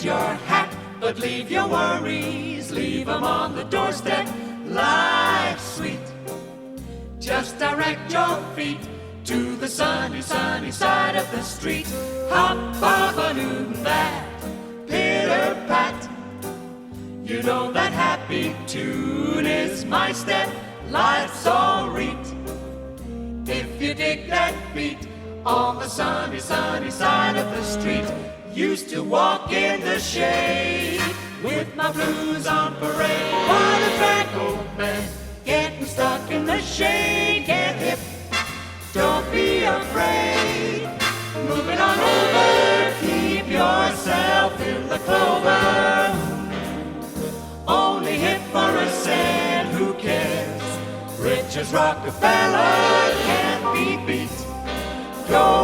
get your hat, but leave your worries, leave 'em on the doorstep. Life's sweet. Just direct your feet to the sunny, sunny side of the street. Hop, balloon, that pitter-pat. You know that happy tune is my step. Life's all right if you dig that beat on the sunny, sunny side of the street. Used to walk in the shade with my blues on parade. What a track, old man, getting stuck in the shade. Get hip, don't be afraid. Moving on over, keep yourself in the clover. Only hit for a cent, who cares? Rich as Rockefeller can't be beat. Go